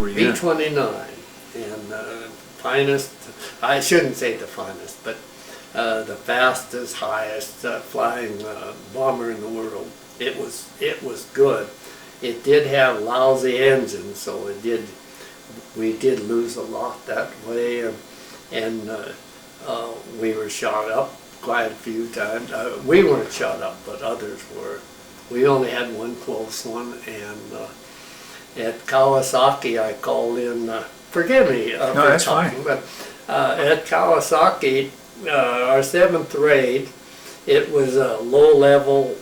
were you in? B-29, and finest, I shouldn't say the finest, but the fastest, highest flying bomber in the world. It was good. It did have lousy engines, so we did lose a lot that way, and we were shot up quite a few times. We weren't shot up, but others were. We only had one close one, and at Kawasaki I called in, forgive me No, for that's talking, fine. but at Kawasaki, our 7th raid, it was a low-level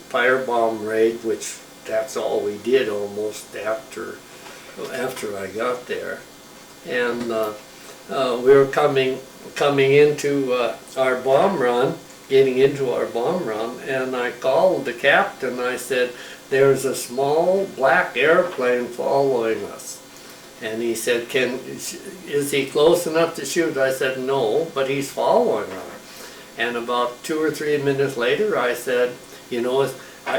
firebomb raid, which that's all we did almost after I got there. And we were coming into our bomb run, getting into our bomb run, and I called the captain. I said, "There's a small black airplane following us." And he said, "Is he close enough to shoot?" I said, "No, but he's following us." And about 2 or 3 minutes later, I said, "You know,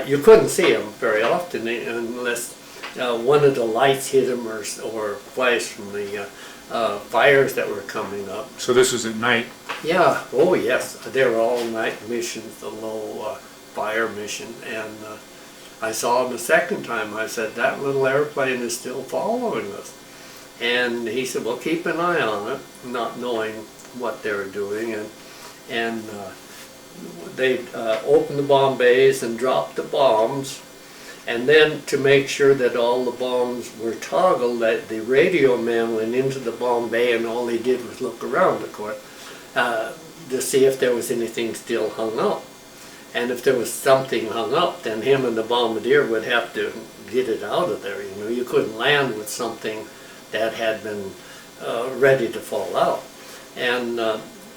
you couldn't see him very often unless one of the lights hit him or flashed from the fires that were coming up." So this was at night? Yeah, oh yes, they were all night missions, the low fire mission, and I saw him the second time. I said, "That little airplane is still following us." And he said, "Well, keep an eye on it," not knowing what they were doing, and they opened the bomb bays and dropped the bombs. And then to make sure that all the bombs were toggled, that the radio man went into the bomb bay and all he did was look around, of course, to see if there was anything still hung up. And if there was something hung up, then him and the bombardier would have to get it out of there. You know, you couldn't land with something that had been ready to fall out. And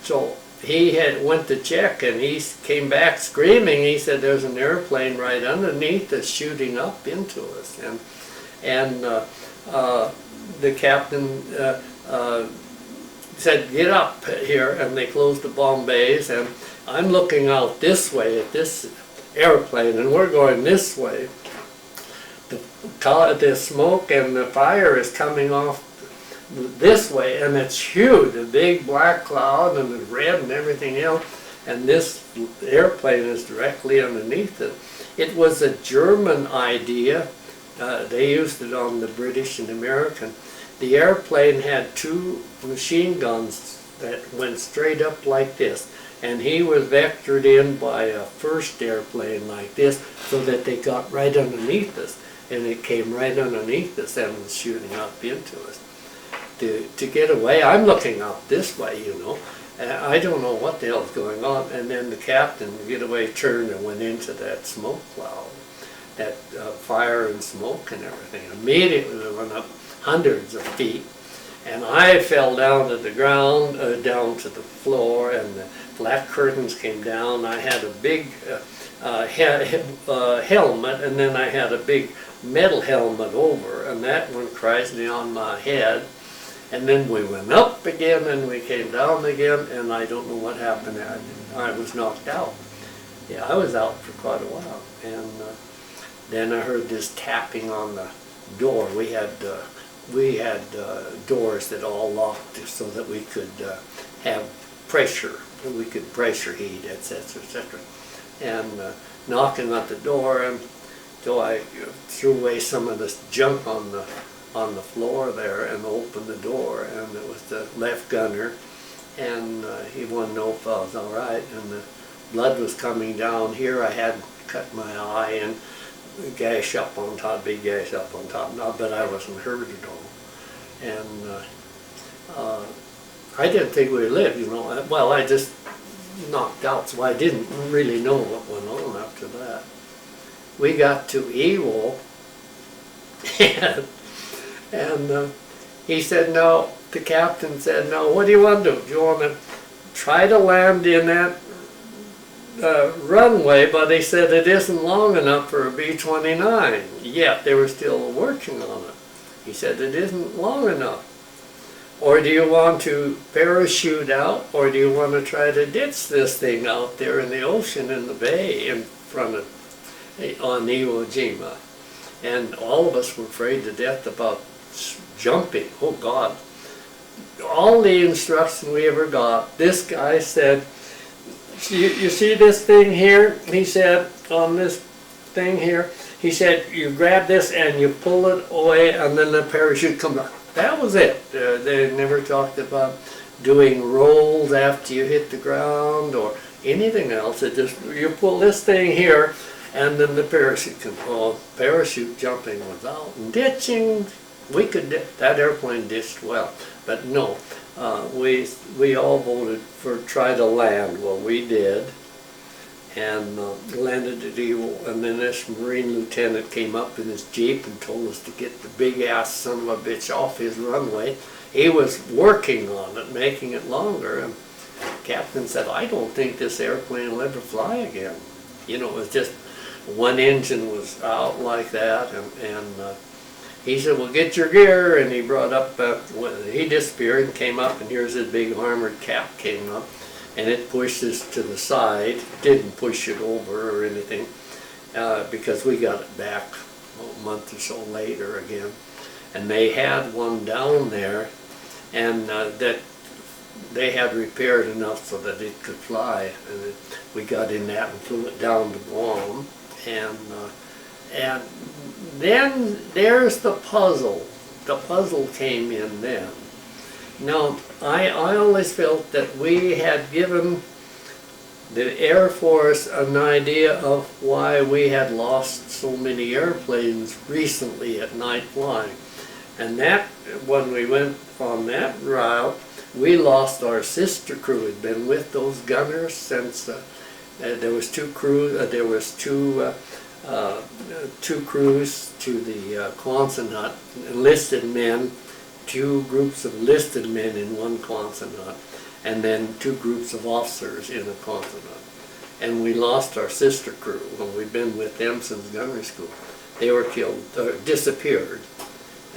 so he went to check, and he came back screaming. He said, "There's an airplane right underneath us shooting up into us." And the captain said, "Get up here," and they closed the bomb bays, and I'm looking out this way at this airplane, and we're going this way. The smoke and the fire is coming off this way, and it's huge, a big black cloud, and it's red and everything else, and this airplane is directly underneath it. It was a German idea. They used it on the British and American. The airplane had 2 machine guns that went straight up like this, and he was vectored in by a first airplane like this, so that they got right underneath us, and it came right underneath us and was shooting up into us. To get away, I'm looking out this way, you know. I don't know what the hell's going on. And then the captain, to get away, turned and went into that smoke cloud, that fire and smoke and everything. Immediately we went up hundreds of feet, and I fell down to the ground, down to the floor, and the black curtains came down. I had a big helmet, and then I had a big metal helmet over, and that went crashing on my head. And then we went up again, and we came down again, and I don't know what happened. I was knocked out. Yeah, I was out for quite a while. And then I heard this tapping on the door. We had doors that all locked so that we could have pressure. We could pressure heat, etc., etc. And knocking at the door, and so I threw away some of this junk on the floor there and opened the door, and it was the left gunner, and he wanted to know if I was all right, and the blood was coming down here. I had cut my eye and gash up on top, big gash up on top, not but I wasn't hurt at all. And I didn't think we'd live, you know. Well, I just knocked out, so I didn't really know what went on after that. We got to Ewo, and he said, "No," the captain said, "No, what do you want to do? Do you want to try to land in that runway?" But he said it isn't long enough for a B-29. Yet they were still working on it. He said it isn't long enough. Or do you want to parachute out, or do you want to try to ditch this thing out there in the ocean, in the bay in front of on Iwo Jima? And all of us were afraid to death about jumping, oh God. All the instruction we ever got, this guy said, you see this thing here? He said, on this thing here, he said, you grab this and you pull it away and then the parachute comes out. That was it. They never talked about doing rolls after you hit the ground or anything else. It just, you pull this thing here and then the parachute comes. Oh, parachute jumping was out. And ditching, we could, that airplane ditched well. But no, we all voted for try to land. Well, we did, and landed at Eagle. And then this Marine lieutenant came up in his Jeep and told us to get the big ass son of a bitch off his runway. He was working on it, making it longer, and captain said, I don't think this airplane will ever fly again. You know, it was just one engine was out like that, and he said, well, get your gear, and he brought up, he disappeared and came up, and here's his big armored cap came up, and it pushed us to the side. Didn't push it over or anything, because we got it back a month or so later again. And they had one down there, and that they had repaired enough so that it could fly. And we got in that and flew it down to Guam, and then there's the puzzle. The puzzle came in then. Now, I always felt that we had given the Air Force an idea of why we had lost so many airplanes recently at night flying. And that, when we went on that route, we lost our sister crew. Had been with those gunners since there was two crews. There was two crews to the Quonset hut, enlisted men, two groups of enlisted men in one Quonset hut, and then two groups of officers in a Quonset hut. And we lost our sister crew, and we'd been with them since gunnery school. They were killed, disappeared,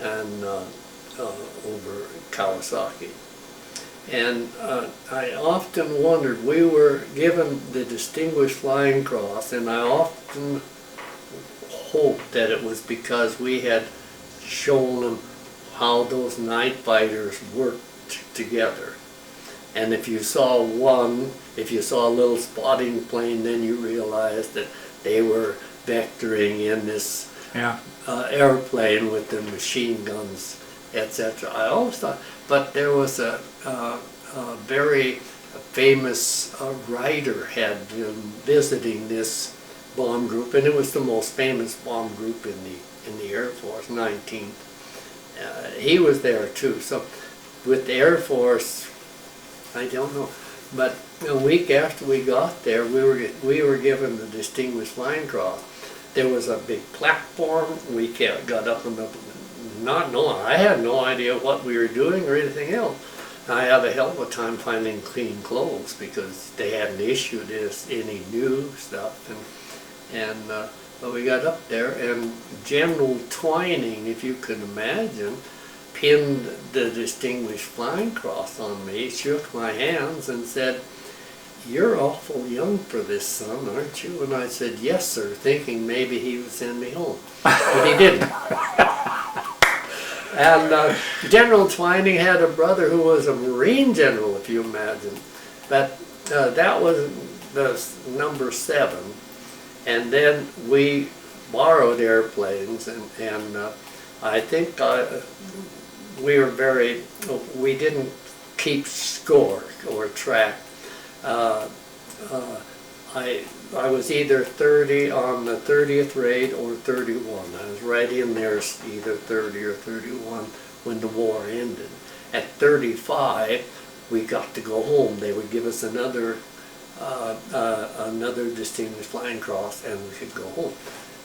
and over Kawasaki. And I often wondered, we were given the Distinguished Flying Cross, and I often hoped that it was because we had shown them how those night fighters worked together. And if you saw one, if you saw a little spotting plane, then you realized that they were vectoring in this airplane with the machine guns, etc. I always thought, but there was a very famous writer had been visiting this bomb group, and it was the most famous bomb group in the Air Force, 19th. He was there too. So with the Air Force, I don't know, but a week after we got there, we were given the Distinguished Flying Cross. There was a big platform. We got up and up, not knowing. I had no idea what we were doing or anything else. I had a hell of a time finding clean clothes because they hadn't issued us any new stuff. But we got up there, and General Twining, if you can imagine, pinned the Distinguished Flying Cross on me, shook my hands and said, "You're awful young for this, son, aren't you?" And I said, "Yes, sir," thinking maybe he would send me home. But he didn't. And General Twining had a brother who was a Marine general, if you imagine. But that was the number 7. And then we borrowed airplanes, and I think we didn't keep score or track. I was either 30 on the 30th rate or 31. I was right in there, either 30 or 31 when the war ended. At 35, we got to go home. They would give us another Distinguished Flying Cross, and we could go home.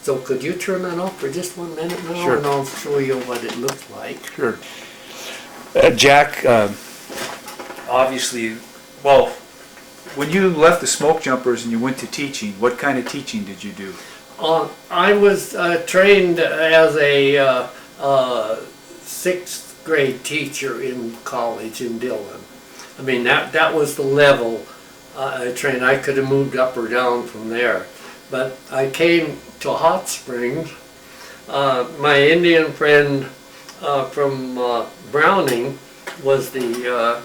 So could you turn that off for just 1 minute now? Sure. And I'll show you what it looks like. Sure. Jack, obviously, well, when you left the Smokejumpers and you went to teaching, what kind of teaching did you do? I was trained as a 6th grade teacher in college in Dillon. I mean, that was the level I trained. I could have moved up or down from there. But I came to Hot Springs. My Indian friend from Browning was the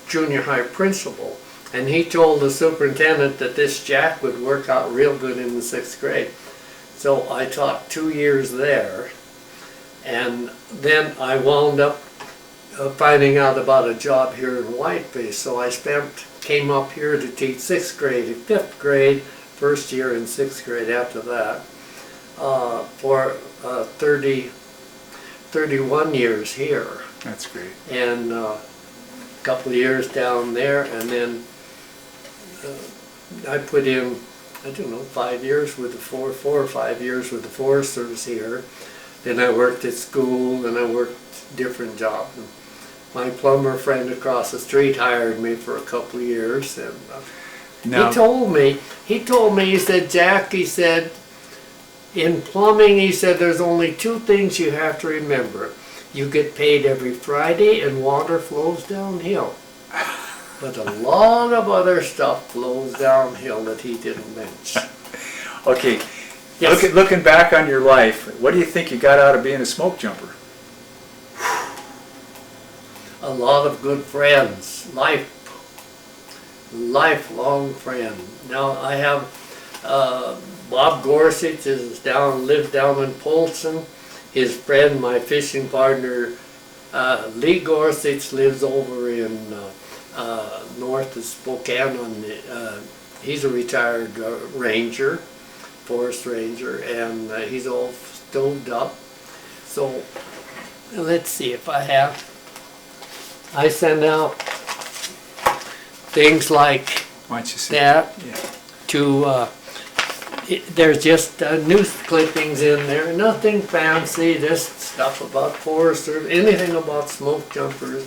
junior high principal, and he told the superintendent that this Jack would work out real good in the 6th grade. So I taught 2 years there, and then I wound up finding out about a job here in Whiteface. So I came up here to teach 6th grade, 5th grade, first year in 6th grade after that, for 31 years here. That's great. And a couple of years down there, and then I put in, I don't know, 5 years with the 4 or 5 years with the Forest Service here. Then I worked at school, and I worked different jobs. And my plumber friend across the street hired me for a couple of years, and Now, he told me, he said, Jack, he said, in plumbing, he said, there's only 2 things you have to remember. You get paid every Friday and water flows downhill. But a lot of other stuff flows downhill that he didn't mention. okay, Yes. looking back on your life, what do you think you got out of being a smoke jumper? A lot of good friends, lifelong friend. Now I have Bob Gorsuch lives down in Polson. His friend, my fishing partner, Lee Gorsuch, lives over in north of Spokane. He's a retired ranger, forest ranger, and he's all stoved up. So let's see if I send out things like Why don't you say that Yeah. to, there's just news clippings in there, nothing fancy, just stuff about foresters, anything about smoke jumpers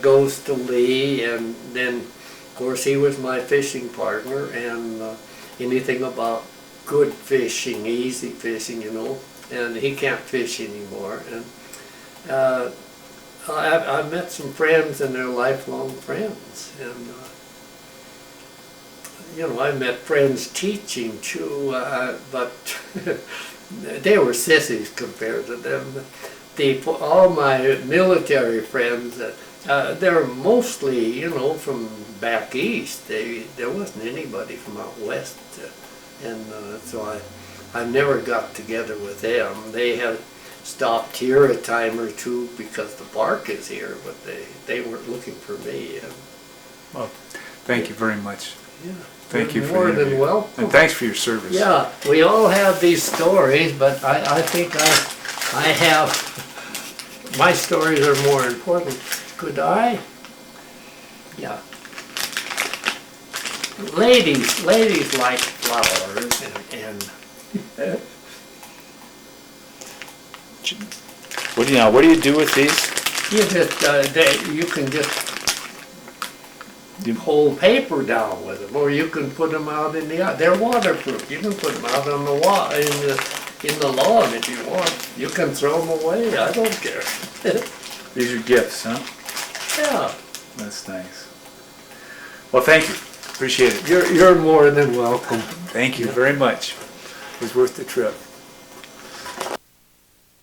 goes to Lee, and then of course he was my fishing partner, and anything about good fishing, easy fishing, you know, and he can't fish anymore. And I've met some friends, and they're lifelong friends, and you know, I met friends teaching too, but they were sissies compared to them. All my military friends, they're mostly, you know, from back east. There wasn't anybody from out west, and so I never got together with them. They have stopped here a time or two because the park is here, but they weren't looking for me. And, Well, thank you very much. yeah. Thank you for more the than interview. welcome. And thanks for your service. Yeah, we all have these stories, but I think I have, my stories are more important. Could I? Yeah. Ladies like flowers, and What do you do with these? you just, you can just hold paper down with them, or you can put them out in the, they're waterproof. You can put them out on the in the lawn if you want. You can throw them away, I don't care. These are gifts, huh? Yeah, That's nice. Well, thank you. Appreciate it. you're more than welcome. Thank you very much. It was worth the trip.